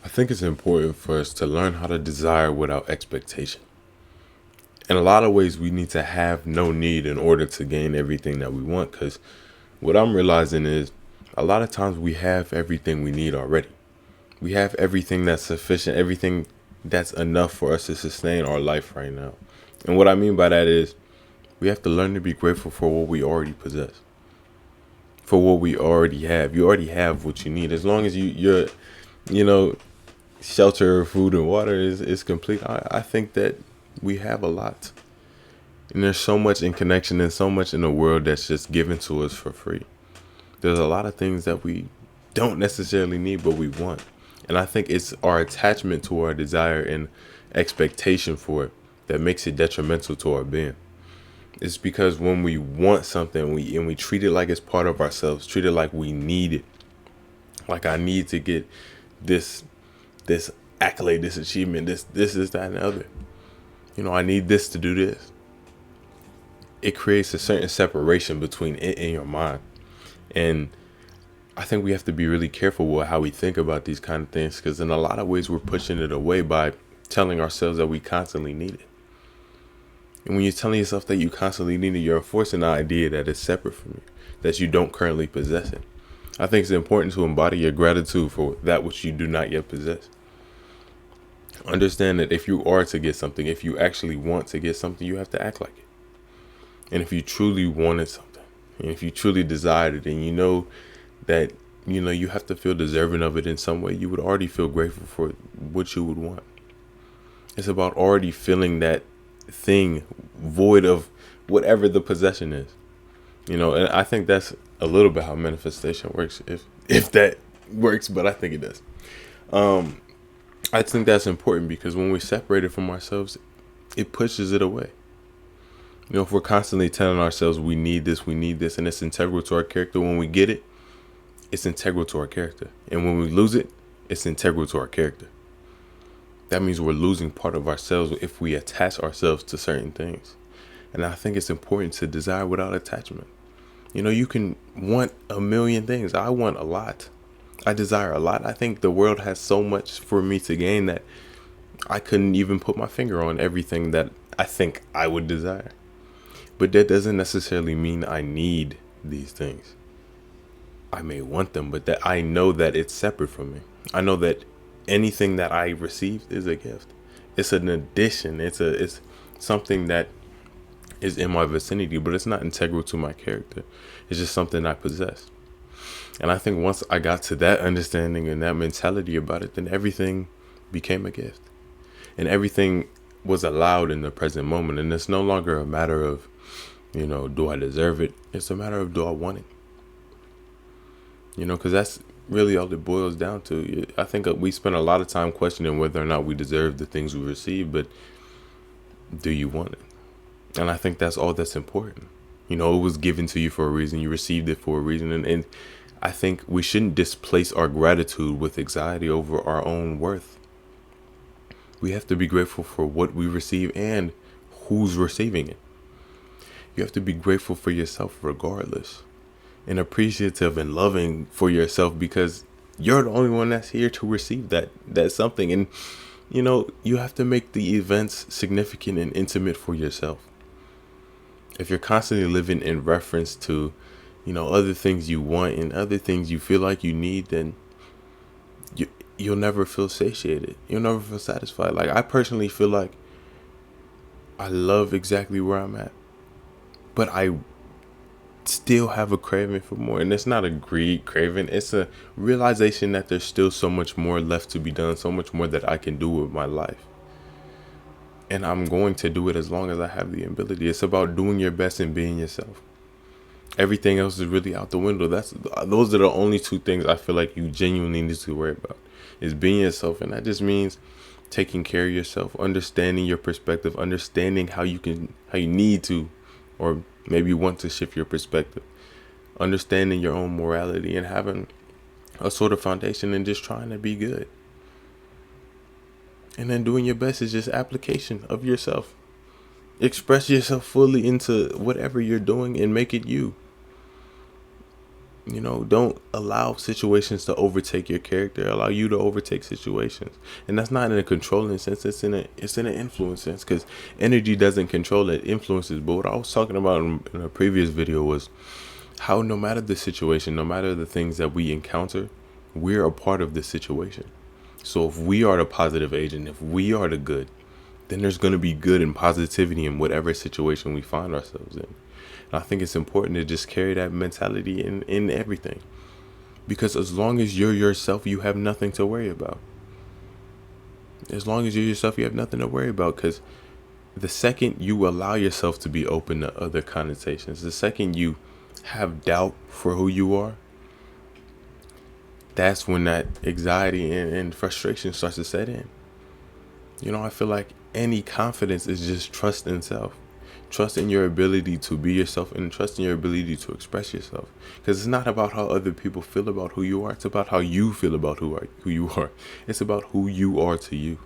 I think it's important for us to learn how to desire without expectation. In a lot of ways, we need to have no need in order to gain everything that we want. Because what I'm realizing is a lot of times we have everything we need already. We have everything that's sufficient, everything that's enough for us to sustain our life right now. And what I mean by that is we have to learn to be grateful for what we already possess, for what we already have. You already have what you need. As long as you're, you know, shelter, food, and water is complete, I think that we have a lot. And there's so much in connection and so much in the world that's just given to us for free. There's a lot of things that we don't necessarily need, but we want. And I think it's our attachment to our desire and expectation for it that makes it detrimental to our being. It's because when we want something, we treat it like it's part of ourselves, treat it like we need it. Like I need to get this this accolade, this achievement, this is that and the other. I need this to do this. It creates a certain separation between it and your mind. And I think we have to be really careful with how we think about these kind of things, because in a lot of ways we're pushing it away by telling ourselves that we constantly need it. And when you're telling yourself that you constantly need it, you're enforcing the idea that it's separate from you, that you don't currently possess it. I think it's important to embody your gratitude for that which you do not yet possess. Understand that if you are to get something, if you actually want to get something, you have to act like it. And if you truly wanted something, and if you truly desired it, and you know that, you have to feel deserving of it in some way, you would already feel grateful for what you would want. It's about already feeling that thing void of whatever the possession is. And I think that's a little bit how manifestation works, if that works, but I think it does. I think that's important because when we separate it from ourselves, it pushes it away. If we're constantly telling ourselves we need this, and it's integral to our character, when we get it, it's integral to our character. And when we lose it, it's integral to our character. That means we're losing part of ourselves if we attach ourselves to certain things. And I think it's important to desire without attachment. You can want a million things. I want a lot. I desire a lot. I think the world has so much for me to gain that I couldn't even put my finger on everything that I think I would desire. But that doesn't necessarily mean I need these things. I may want them, but that I know that it's separate from me. I know that anything that I received is a gift. It's an addition. It's something that is in my vicinity, but it's not integral to my character. It's just something I possess. And I think once I got to that understanding and that mentality about it, then everything became a gift. And everything was allowed in the present moment. And it's no longer a matter of, do I deserve it? It's a matter of, do I want it? Because that's really all it boils down to. I think we spend a lot of time questioning whether or not we deserve the things we receive, but do you want it? And I think that's all that's important. It was given to you for a reason. You received it for a reason. And I think we shouldn't displace our gratitude with anxiety over our own worth. We have to be grateful for what we receive and who's receiving it. You have to be grateful for yourself regardless, and appreciative and loving for yourself, because you're the only one that's here to receive that something. And you have to make the events significant and intimate for yourself. If you're constantly living in reference to other things you want and other things you feel like you need, then you'll never feel satiated. You'll never feel satisfied. Like, I personally feel like I love exactly where I'm at, but I still have a craving for more. And it's not a greed craving. It's a realization that there's still so much more left to be done, so much more that I can do with my life. And I'm going to do it as long as I have the ability. It's about doing your best and being yourself. Everything else is really out the window. Those are the only two things I feel like you genuinely need to worry about, is being yourself. And that just means taking care of yourself, understanding your perspective, understanding how you need to, or maybe want to shift your perspective, understanding your own morality, and having a sort of foundation, and just trying to be good. And then doing your best is just application of yourself. Express yourself fully into whatever you're doing and make it you. Don't allow situations to overtake your character. Allow you to overtake situations, and that's not in a controlling sense. It's in an influence sense, because energy doesn't control, it influences. But what I was talking about in a previous video was how no matter the situation, no matter the things that we encounter, we're a part of this situation. So if we are the positive agent, if we are the good, then there's going to be good and positivity in whatever situation we find ourselves in. And I think it's important to just carry that mentality in everything. Because as long as you're yourself, you have nothing to worry about. As long as you're yourself, you have nothing to worry about. Because the second you allow yourself to be open to other connotations, the second you have doubt for who you are, that's when that anxiety and frustration starts to set in. I feel like any confidence is just trust in self. Trust in your ability to be yourself, and trust in your ability to express yourself. Because it's not about how other people feel about who you are. It's about how you feel about who you are. It's about who you are to you.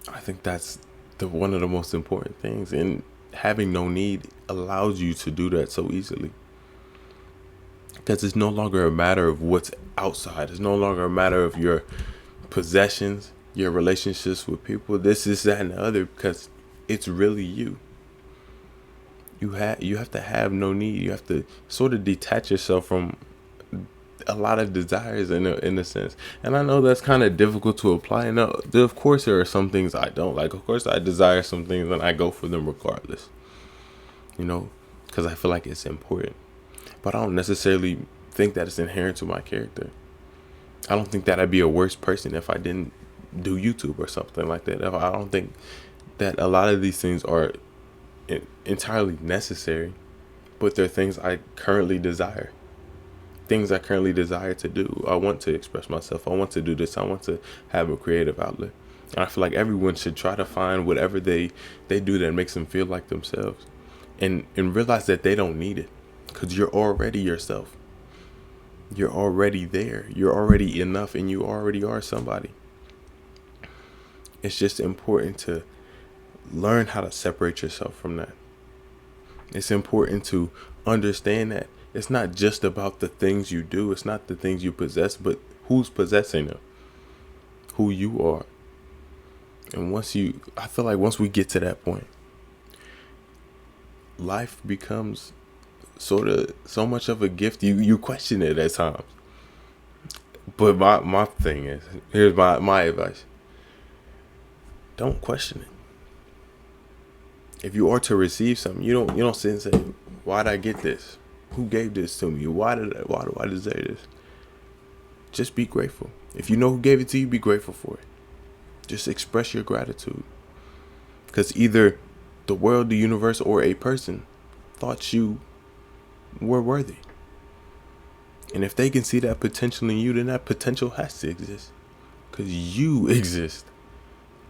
I think that's one of the most important things. And having no need allows you to do that so easily. Because it's no longer a matter of what's outside. It's no longer a matter of your possessions, your relationships with people, this, that, and the other, because it's really you. You have to have no need. You have to sort of detach yourself from a lot of desires in a sense. And I know that's kind of difficult to apply. And of course, there are some things I don't like. Of course, I desire some things and I go for them regardless. Because I feel like it's important. But I don't necessarily think that it's inherent to my character. I don't think that I'd be a worse person if I didn't do YouTube or something like that. I don't think that a lot of these things are entirely necessary, but they're things I currently desire. Things I currently desire to do. I want to express myself. I want to do this. I want to have a creative outlet. And I feel like everyone should try to find whatever they do that makes them feel like themselves. And realize that they don't need it. Because you're already yourself. You're already there. You're already enough, and you already are somebody. It's just important to learn how to separate yourself from that. It's important to understand that it's not just about the things you do. It's not the things you possess, but who's possessing them. Who you are. And I feel like once we get to that point, life becomes sort of so much of a gift. You question it at times. But my thing is, here's my advice. Don't question it. If you are to receive something, you don't sit and say, why did I get this? Who gave this to me? Why do I deserve this? Just be grateful. If you know who gave it to you, be grateful for it. Just express your gratitude. Because either the world, the universe, or a person thought you were worthy. And if they can see that potential in you, then that potential has to exist. Because you exist.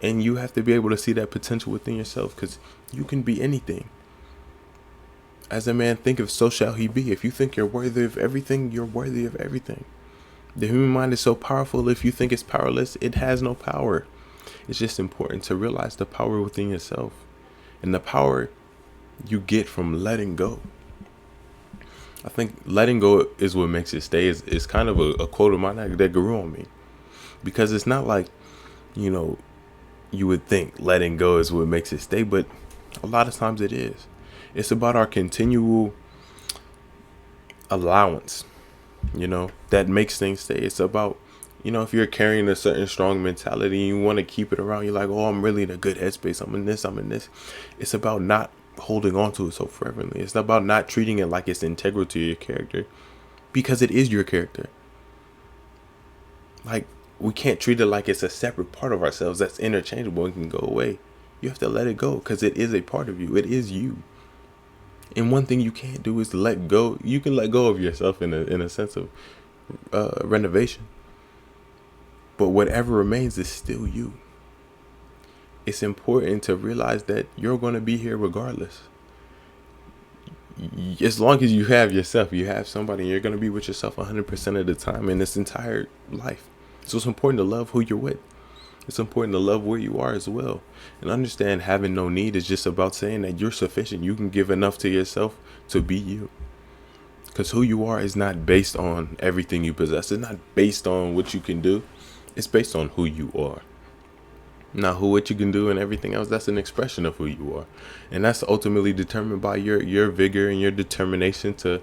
And you have to be able to see that potential within yourself, because you can be anything. As a man thinketh, so shall he be. If you think you're worthy of everything, you're worthy of everything. The human mind is so powerful. If you think it's powerless, it has no power. It's just important to realize the power within yourself. And the power you get from letting go. I think letting go is what makes it stay. Is kind of a quote of mine that grew on me. Because it's not like, you would think letting go is what makes it stay, but a lot of times it is. It's about our continual allowance, that makes things stay. It's about, if you're carrying a certain strong mentality and you want to keep it around, you're like, oh, I'm really in a good headspace. I'm in this. It's about not holding on to it so fervently. It's about not treating it like it's integral to your character, because it is your character. Like, we can't treat it like it's a separate part of ourselves that's interchangeable and can go away. You have to let it go, because it is a part of you. It is you. And one thing you can't do is let go. You can let go of yourself in a sense of renovation. But whatever remains is still you. It's important to realize that you're going to be here regardless. As long as you have yourself, you have somebody, and you're going to be with yourself 100% of the time in this entire life. So it's important to love who you're with. It's important to love where you are as well. And understand having no need is just about saying that you're sufficient. You can give enough to yourself to be you. Because who you are is not based on everything you possess. It's not based on what you can do. It's based on who you are. Now, what you can do and everything else, that's an expression of who you are. And that's ultimately determined by your vigor and your determination to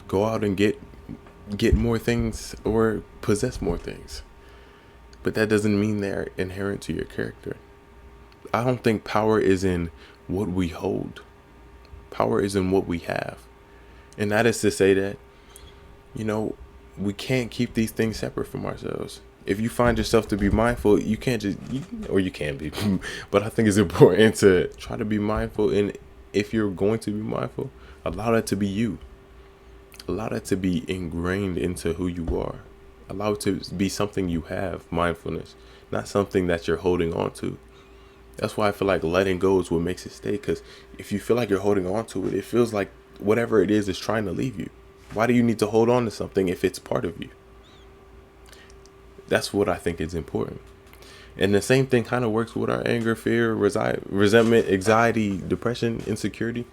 go out and get more things or possess more things. But that doesn't mean they're inherent to your character. I don't think power is in what we hold. Power is in what we have. And that is to say that, we can't keep these things separate from ourselves. If you find yourself to be mindful, you can't just, or you can be, but I think it's important to try to be mindful. And if you're going to be mindful, allow that to be you. Allow that to be ingrained into who you are. Allow it to be something you have, mindfulness, not something that you're holding on to. That's why I feel like letting go is what makes it stay. Because if you feel like you're holding on to it, it feels like whatever it is trying to leave you. Why do you need to hold on to something if it's part of you? That's what I think is important. And the same thing kind of works with our anger, fear, resentment, anxiety, depression, insecurity.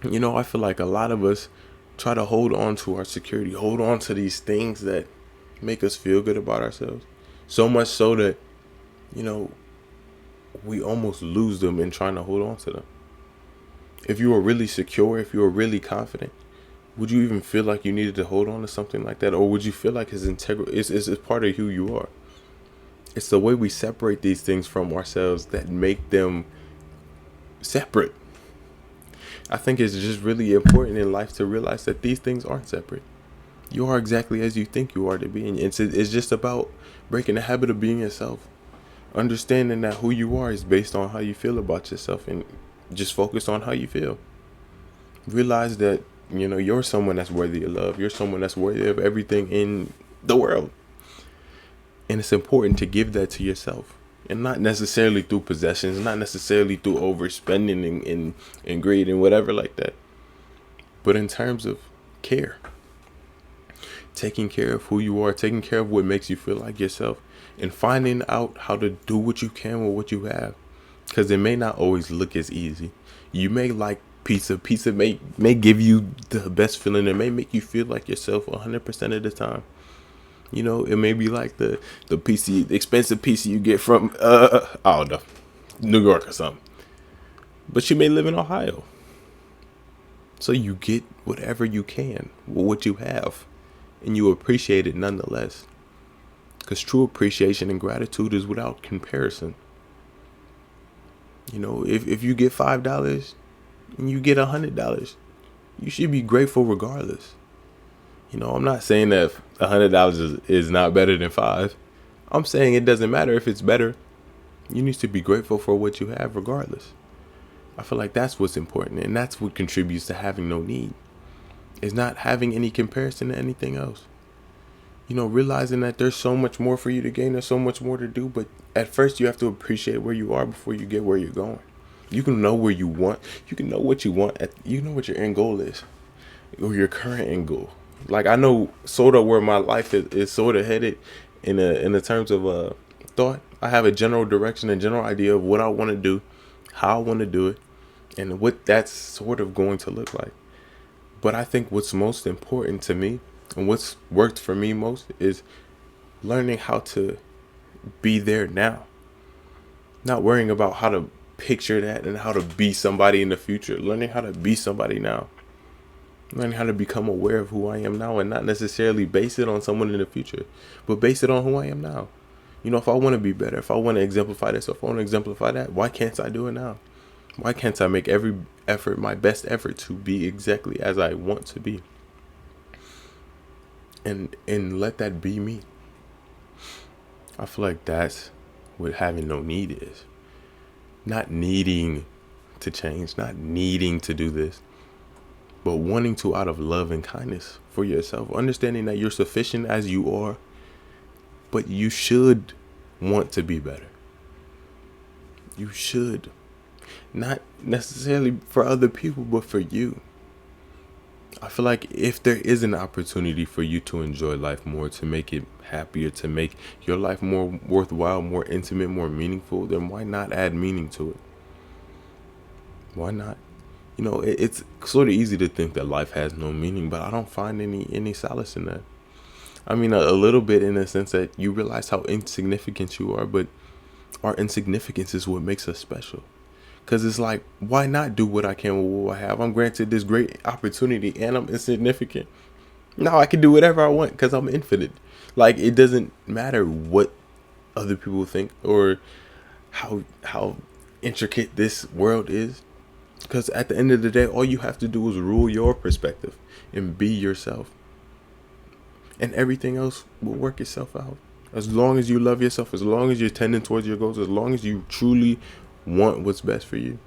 I feel like a lot of us try to hold on to our security, hold on to these things that make us feel good about ourselves. So much so that, we almost lose them in trying to hold on to them. If you were really secure, if you were really confident, would you even feel like you needed to hold on to something like that? Or would you feel like it's integral? It's part of who you are. It's the way we separate these things from ourselves that make them separate. I think it's just really important in life to realize that these things aren't separate. You are exactly as you think you are to be. And it's just about breaking the habit of being yourself. Understanding that who you are is based on how you feel about yourself, and just focus on how you feel. Realize that, you're someone that's worthy of love. You're someone that's worthy of everything in the world. And it's important to give that to yourself. And not necessarily through possessions, not necessarily through overspending and greed and whatever like that. But in terms of care. Taking care of who you are, taking care of what makes you feel like yourself, and finding out how to do what you can with what you have. Because it may not always look as easy. You may like pizza. Pizza may give you the best feeling. It may make you feel like yourself 100% of the time. It may be like the pizza, the expensive pizza you get from, I don't know, New York or something. But you may live in Ohio. So you get whatever you can with what you have. And you appreciate it nonetheless. Because true appreciation and gratitude is without comparison. If you get $5 and you get $100, you should be grateful regardless. I'm not saying that $100 is not better than $5. I'm saying it doesn't matter if it's better. You need to be grateful for what you have regardless. I feel like that's what's important, and that's what contributes to having no need. Is not having any comparison to anything else. Realizing that there's so much more for you to gain, there's so much more to do, but at first you have to appreciate where you are before you get where you're going. You can know where you want, you can know what you want, you know what your end goal is, or your current end goal. Like, I know sort of where my life is sort of headed in the terms of thought. I have a general direction, a general idea of what I want to do, how I want to do it, and what that's sort of going to look like. But I think what's most important to me, and what's worked for me most, is learning how to be there now. Not worrying about how to picture that and how to be somebody in the future. Learning how to be somebody now. Learning how to become aware of who I am now, and not necessarily base it on someone in the future, but base it on who I am now. If I want to be better, if I want to exemplify this, or if I want to exemplify that, why can't I do it now? Why can't I make every effort, my best effort, to be exactly as I want to be? And let that be me. I feel like that's what having no need is. Not needing to change, not needing to do this, but wanting to out of love and kindness for yourself. Understanding that you're sufficient as you are, but you should want to be better. You should. Not necessarily for other people, but for you. I feel like if there is an opportunity for you to enjoy life more, to make it happier, to make your life more worthwhile, more intimate, more meaningful, then why not add meaning to it? Why not? It's sort of easy to think that life has no meaning, but I don't find any solace in that. I mean, a little bit, in the sense that you realize how insignificant you are, but our insignificance is what makes us special. Because it's like, why not do what I can with what I have? I'm granted this great opportunity and I'm insignificant. Now I can do whatever I want because I'm infinite. Like, it doesn't matter what other people think, or how intricate this world is. Because at the end of the day, all you have to do is rule your perspective and be yourself. And everything else will work itself out. As long as you love yourself, as long as you're tending towards your goals, as long as you truly want what's best for you.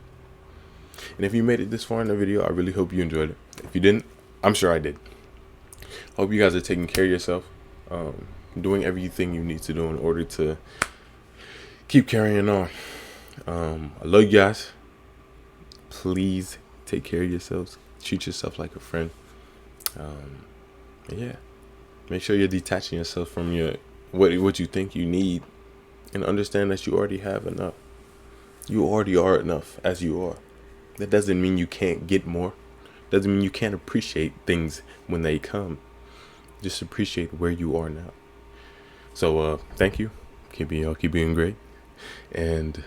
And if you made it this far in the video, I really hope you enjoyed it. If you didn't, I'm sure I did. Hope you guys are taking care of yourself, doing everything you need to do in order to keep carrying on. I love you guys. Please take care of yourselves. Treat yourself like a friend. Yeah. Make sure you're detaching yourself from what you think you need, and understand that you already have enough. You already are enough as you are. That doesn't mean you can't get more. Doesn't mean you can't appreciate things when they come. Just appreciate where you are now. So thank you. Keep being great. And